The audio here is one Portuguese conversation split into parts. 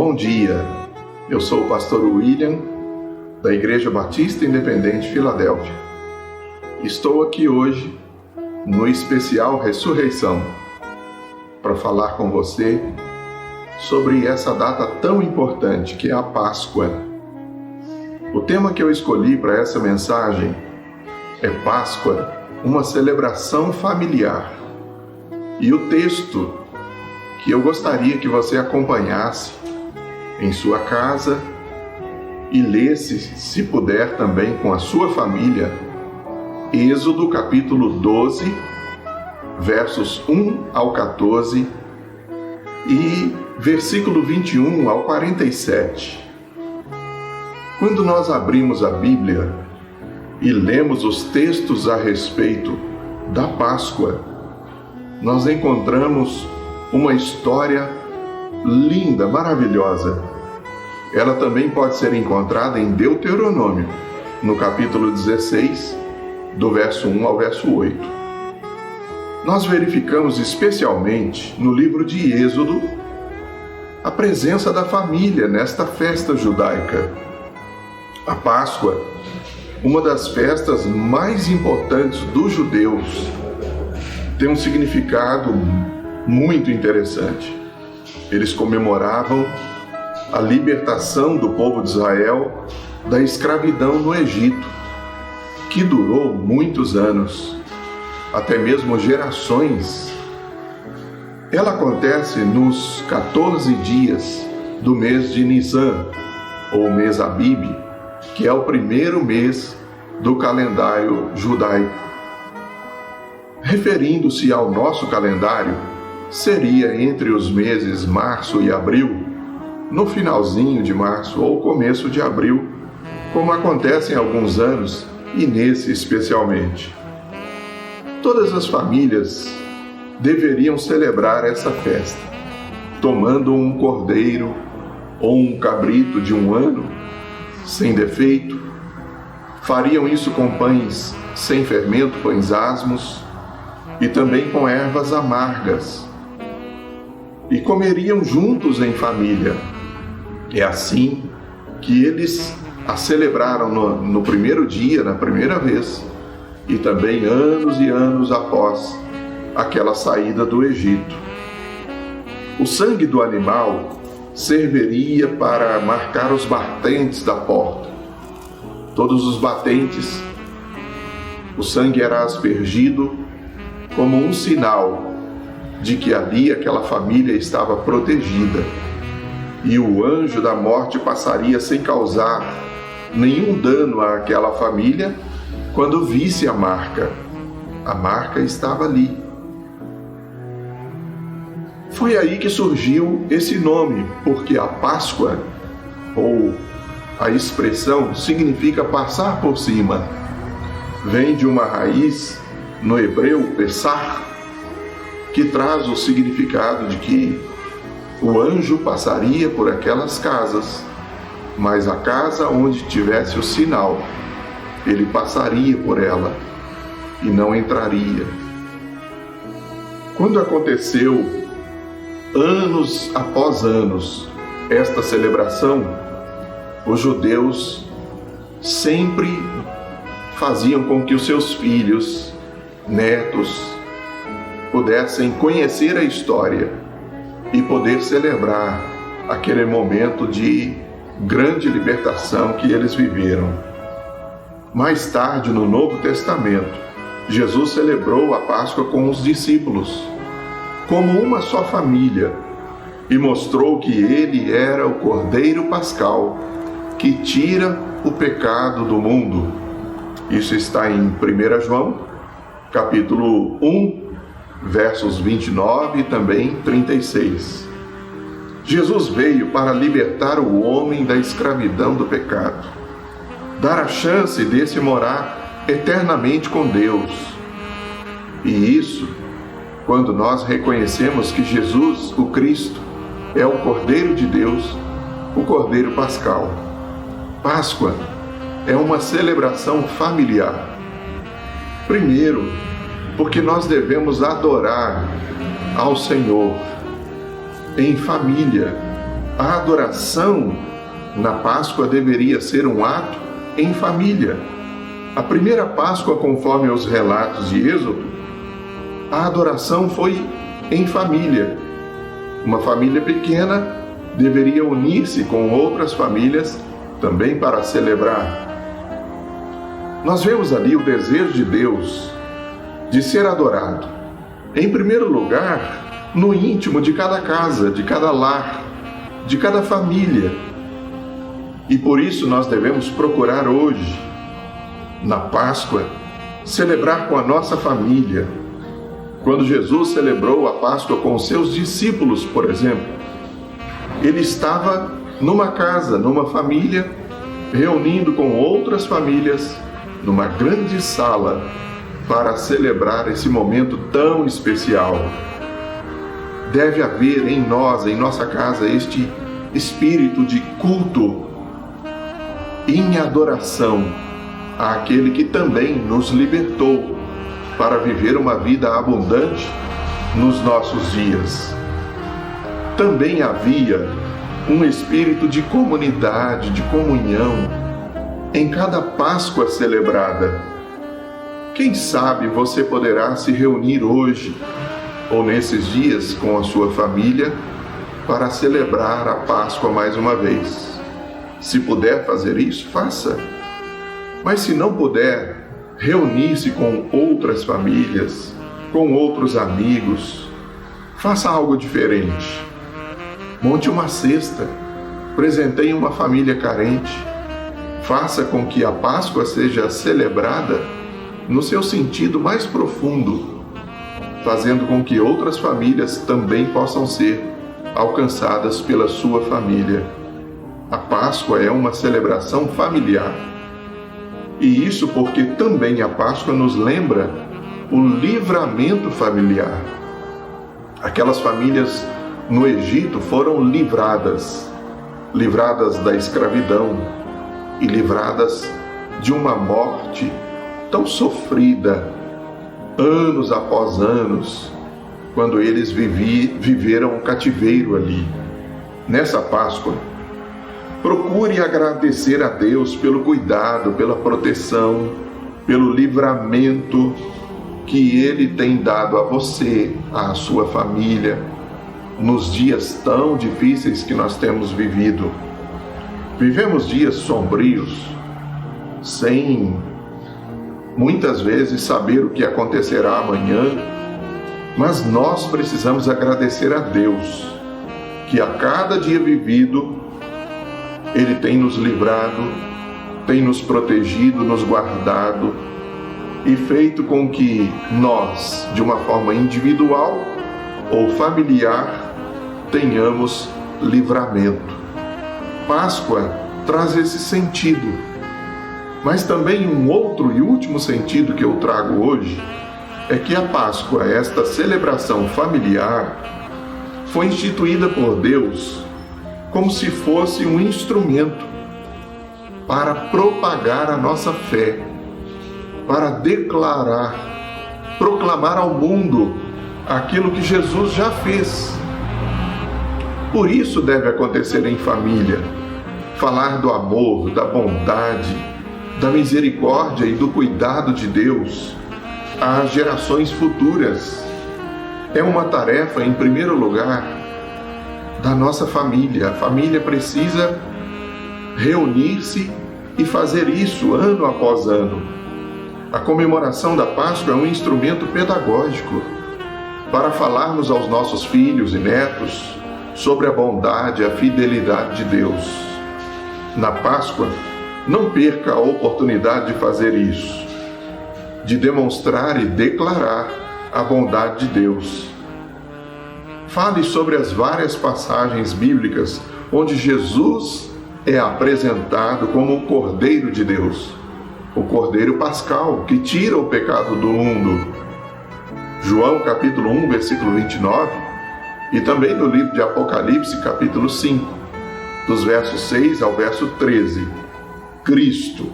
Bom dia, eu sou o pastor William, da Igreja Batista Independente Filadélfia. Estou aqui hoje no especial Ressurreição para falar com você sobre essa data tão importante que é a Páscoa. O tema que eu escolhi para essa mensagem é Páscoa, uma celebração familiar. E o texto que eu gostaria que você acompanhasse em sua casa e lesse, se puder, também com a sua família, Êxodo capítulo 12, versos 1 ao 14 e versículo 21 ao 47. Quando nós abrimos a Bíblia e lemos os textos a respeito da Páscoa, nós encontramos uma história linda, maravilhosa. Ela também pode ser encontrada em Deuteronômio, no capítulo 16, do verso 1 ao verso 8. Nós verificamos especialmente no livro de Êxodo a presença da família nesta festa judaica. A Páscoa, uma das festas mais importantes dos judeus, tem um significado muito interessante. Eles comemoravam a libertação do povo de Israel da escravidão no Egito, que durou muitos anos, até mesmo gerações. Ela acontece nos 14 dias do mês de Nisan, ou mês Abib, que é o primeiro mês do calendário judaico. Referindo-se ao nosso calendário, seria entre os meses março e abril, no finalzinho de março ou começo de abril, como acontece em alguns anos e nesse especialmente. Todas as famílias deveriam celebrar essa festa, tomando um cordeiro ou um cabrito de um ano, sem defeito. Fariam isso com pães sem fermento, pães asmos, e também com ervas amargas, e comeriam juntos em família. É assim que eles a celebraram no primeiro dia, na primeira vez, e também anos e anos após aquela saída do Egito. O sangue do animal serviria para marcar os batentes da porta. Todos os batentes, o sangue era aspergido como um sinal de que ali aquela família estava protegida, e o anjo da morte passaria sem causar nenhum dano àquela família quando visse a marca. A marca estava ali. Foi aí que surgiu esse nome, porque a Páscoa, ou a expressão, significa passar por cima. Vem de uma raiz no hebreu, Pessar, que traz o significado de que o anjo passaria por aquelas casas, mas a casa onde tivesse o sinal, ele passaria por ela e não entraria. Quando aconteceu, anos após anos, esta celebração, os judeus sempre faziam com que os seus filhos, netos, pudessem conhecer a história e poder celebrar aquele momento de grande libertação que eles viveram. Mais tarde, no Novo Testamento, Jesus celebrou a Páscoa com os discípulos, como uma só família, e mostrou que ele era o Cordeiro Pascal, que tira o pecado do mundo. Isso está em 1 João, capítulo 1, versos 29 e também 36. Jesus veio para libertar o homem da escravidão do pecado, dar a chance desse morar eternamente com Deus. E isso, quando nós reconhecemos que Jesus, o Cristo, é o Cordeiro de Deus, o Cordeiro Pascal. Páscoa é uma celebração familiar. Primeiro, porque nós devemos adorar ao Senhor em família, A adoração na Páscoa deveria ser um ato em família. A primeira Páscoa, conforme os relatos de Êxodo, a adoração foi em família. Uma família pequena deveria unir-se com outras famílias também para celebrar. Nós vemos ali o desejo de Deus de ser adorado, em primeiro lugar, no íntimo de cada casa, de cada lar, de cada família. E por isso nós devemos procurar hoje, na Páscoa, celebrar com a nossa família. Quando Jesus celebrou a Páscoa com os seus discípulos, por exemplo, ele estava numa casa, numa família, reunindo com outras famílias, numa grande sala, para celebrar esse momento tão especial. Deve haver em nós, em nossa casa, este espírito de culto em adoração àquele que também nos libertou para viver uma vida abundante nos nossos dias. Também havia um espírito de comunidade, de comunhão em cada Páscoa celebrada. Quem sabe você poderá se reunir hoje ou nesses dias com a sua família para celebrar a Páscoa mais uma vez. Se puder fazer isso, faça. Mas se não puder, reunir-se com outras famílias, com outros amigos, faça algo diferente. Monte uma cesta, presenteie uma família carente. Faça com que a Páscoa seja celebrada no seu sentido mais profundo, fazendo com que outras famílias também possam ser alcançadas pela sua família. A Páscoa é uma celebração familiar. E isso porque também a Páscoa nos lembra o livramento familiar. Aquelas famílias no Egito foram livradas da escravidão e livradas de uma morte tão sofrida, anos após anos, quando eles viveram o cativeiro ali. Nessa Páscoa, procure agradecer a Deus pelo cuidado, pela proteção, pelo livramento que Ele tem dado a você, à sua família, nos dias tão difíceis que nós temos vivido. Vivemos dias sombrios, sem muitas vezes saber o que acontecerá amanhã, mas nós precisamos agradecer a Deus, que a cada dia vivido, Ele tem nos livrado, tem nos protegido, nos guardado e feito com que nós, de uma forma individual ou familiar, tenhamos livramento. Páscoa traz esse sentido, mas também um outro e último sentido que eu trago hoje é que a Páscoa, esta celebração familiar, foi instituída por Deus como se fosse um instrumento para propagar a nossa fé, para declarar, proclamar ao mundo aquilo que Jesus já fez. Por isso deve acontecer em família, falar do amor, da bondade, da misericórdia e do cuidado de Deus às gerações futuras. É uma tarefa, em primeiro lugar, da nossa família. A família precisa reunir-se e fazer isso ano após ano. A comemoração da Páscoa é um instrumento pedagógico para falarmos aos nossos filhos e netos sobre a bondade e a fidelidade de Deus. Na Páscoa, não perca a oportunidade de fazer isso, de demonstrar e declarar a bondade de Deus. Fale sobre as várias passagens bíblicas onde Jesus é apresentado como o Cordeiro de Deus, o Cordeiro Pascal, que tira o pecado do mundo. João capítulo 1, versículo 29, e também no livro de Apocalipse, capítulo 5, dos versos 6 ao verso 13. Cristo,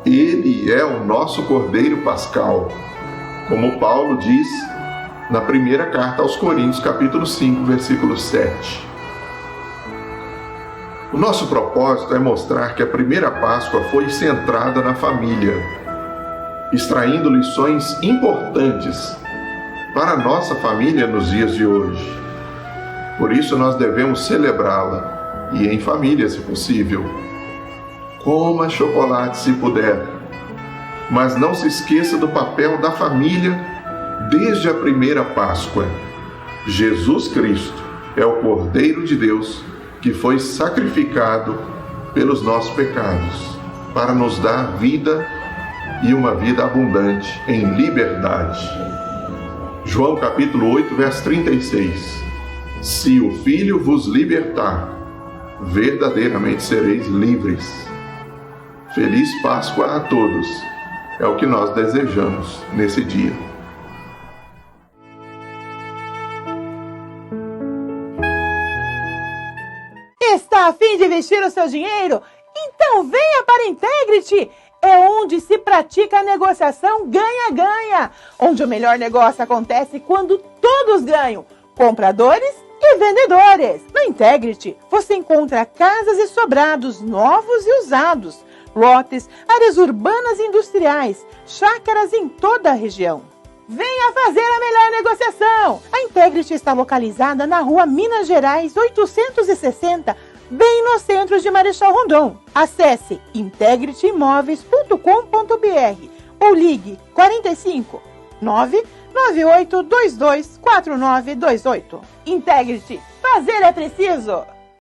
Ele é o nosso Cordeiro Pascal, como Paulo diz na primeira carta aos Coríntios, capítulo 5, versículo 7. O nosso propósito é mostrar que a primeira Páscoa foi centrada na família, extraindo lições importantes para a nossa família nos dias de hoje. Por isso nós devemos celebrá-la, e em família, se possível. Coma chocolate se puder, mas não se esqueça do papel da família desde a primeira Páscoa. Jesus Cristo é o Cordeiro de Deus que foi sacrificado pelos nossos pecados, para nos dar vida e uma vida abundante em liberdade. João capítulo 8, verso 36. Se o Filho vos libertar, verdadeiramente sereis livres. Feliz Páscoa a todos, é o que nós desejamos nesse dia. Está a fim de investir o seu dinheiro? Então venha para a Integrity! É onde se pratica a negociação ganha-ganha, onde o melhor negócio acontece quando todos ganham, compradores e vendedores. Na Integrity, você encontra casas e sobrados novos e usados, lotes, áreas urbanas e industriais, chácaras em toda a região. Venha fazer a melhor negociação! A Integrity está localizada na rua Minas Gerais 860, bem no centro de Marechal Rondon. Acesse integrityimóveis.com.br ou ligue 45 998224928. Integrity, fazer é preciso!